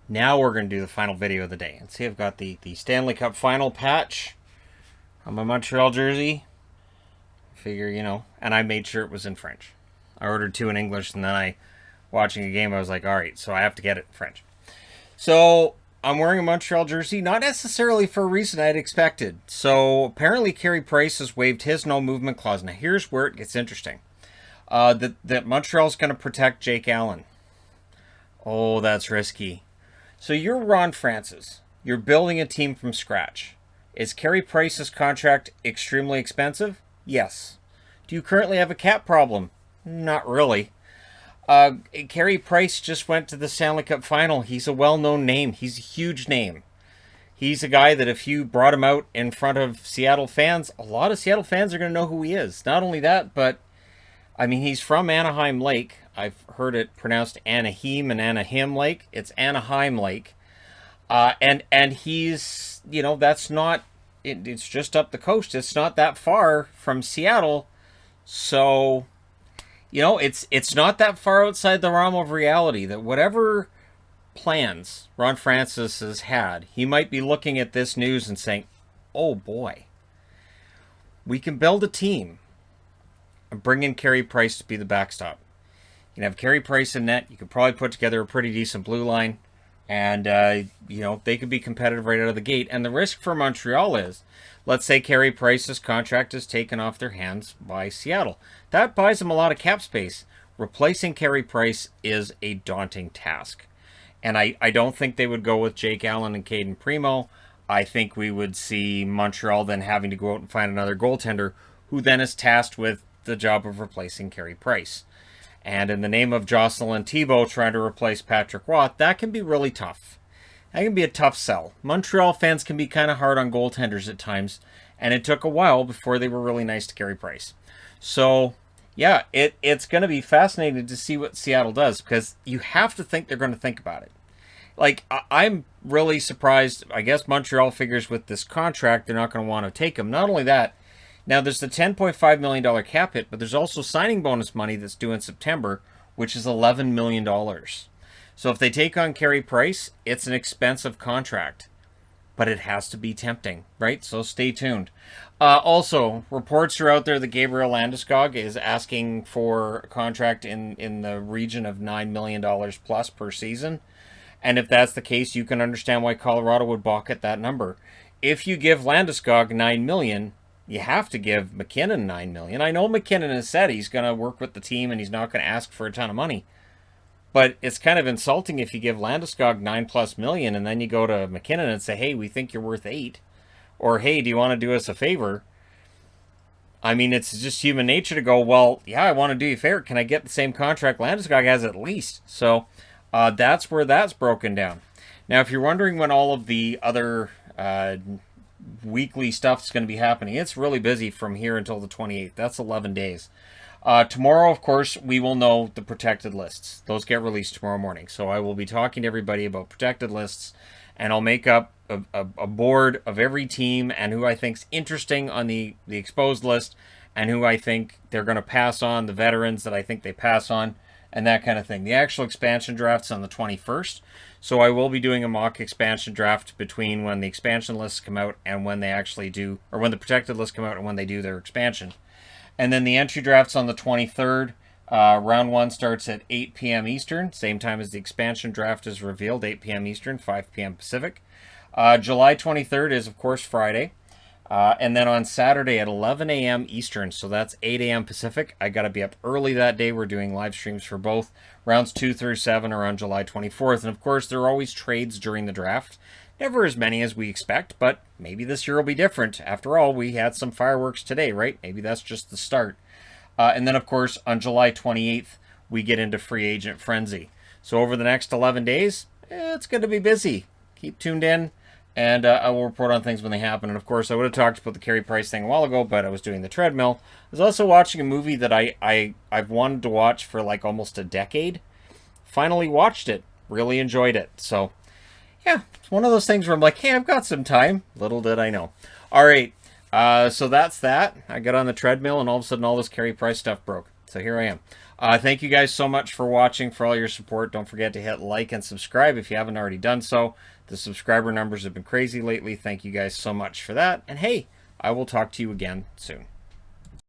Now we're going to do the final video of the day. And see, I've got the Stanley Cup final patch on my Montreal jersey. Figure, and I made sure it was in French. I ordered two in English, and then watching a game, I was like, all right, so I have to get it in French. So I'm wearing a Montreal jersey, not necessarily for a reason I'd expected. So apparently Carey Price has waived his no movement clause. Now here's where it gets interesting. That Montreal's going to protect Jake Allen. Oh, that's risky. So you're Ron Francis. You're building a team from scratch. Is Carey Price's contract extremely expensive? Yes. Do you currently have a cap problem? Not really. Carey Price just went to the Stanley Cup final. He's a well-known name. He's a huge name. He's a guy that if you brought him out in front of Seattle fans, a lot of Seattle fans are going to know who he is. Not only that, but, he's from Anaheim Lake. I've heard it pronounced Anaheim and Anaheim Lake. It's Anaheim Lake. And he's, that's not, it's just up the coast. It's not that far from Seattle. So, it's not that far outside the realm of reality that whatever plans Ron Francis has had, he might be looking at this news and saying, oh boy, we can build a team and bring in Carey Price to be the backstop. You can have Carey Price in net. You could probably put together a pretty decent blue line. And, they could be competitive right out of the gate. And the risk for Montreal is, let's say Carey Price's contract is taken off their hands by Seattle. That buys them a lot of cap space. Replacing Carey Price is a daunting task. And I don't think they would go with Jake Allen and Caden Primo. I think we would see Montreal then having to go out and find another goaltender who then is tasked with the job of replacing Carey Price. And in the name of Jocelyn Thibault trying to replace Patrick Roy, that can be really tough. That can be a tough sell. Montreal fans can be kind of hard on goaltenders at times, and it took a while before they were really nice to Carey Price. So, yeah, it's going to be fascinating to see what Seattle does, because you have to think they're going to think about it. Like, I'm really surprised. I guess Montreal figures with this contract, they're not going to want to take him. Not only that, now, there's the $10.5 million cap hit, but there's also signing bonus money that's due in September, which is $11 million. So if they take on Carey Price, it's an expensive contract. But it has to be tempting, right? So stay tuned. Also, reports are out there that Gabriel Landeskog is asking for a contract in the region of $9 million plus per season. And if that's the case, you can understand why Colorado would balk at that number. If you give Landeskog $9 million, you have to give McKinnon $9 million. I know McKinnon has said he's going to work with the team and he's not going to ask for a ton of money. But it's kind of insulting if you give Landeskog $9+ million and then you go to McKinnon and say, hey, we think you're worth $8 million. Or, hey, do you want to do us a favor? It's just human nature to go, well, yeah, I want to do you a favor. Can I get the same contract Landeskog has at least? So that's where that's broken down. Now, if you're wondering when all of the other weekly stuff's going to be happening, it's really busy from here until the 28th. That's 11 days. Tomorrow, of course, we will know the protected lists. Those get released tomorrow morning. So I will be talking to everybody about protected lists, and I'll make up a board of every team and who I think's interesting on the exposed list and who I think they're going to pass on, the veterans that I think they pass on, and that kind of thing. The actual expansion draft's on the 21st. So I will be doing a mock expansion draft between when the expansion lists come out and when they actually do, or when the protected lists come out and when they do their expansion. And then the entry draft's on the 23rd. Round 1 starts at 8 p.m. Eastern, same time as the expansion draft is revealed, 8 p.m. Eastern, 5 p.m. Pacific. July 23rd is, of course, Friday. And then on Saturday at 11 a.m. Eastern, so that's 8 a.m. Pacific. I got to be up early that day. We're doing live streams for both. Rounds 2 through 7 are on July 24th. And, of course, there are always trades during the draft. Never as many as we expect, but maybe this year will be different. After all, we had some fireworks today, right? Maybe that's just the start. And then, of course, on July 28th, we get into free agent frenzy. So over the next 11 days, it's going to be busy. Keep tuned in. And I will report on things when they happen. And, of course, I would have talked about the Carey Price thing a while ago, but I was doing the treadmill. I was also watching a movie that I've wanted to watch for, like, almost a decade. Finally watched it. Really enjoyed it. So, yeah, it's one of those things where I'm like, hey, I've got some time. Little did I know. All right, so that's that. I got on the treadmill, and all of a sudden, all this Carey Price stuff broke. So here I am. Thank you guys so much for watching, for all your support. Don't forget to hit like and subscribe if you haven't already done so. The subscriber numbers have been crazy lately. Thank you guys so much for that. And hey, I will talk to you again soon.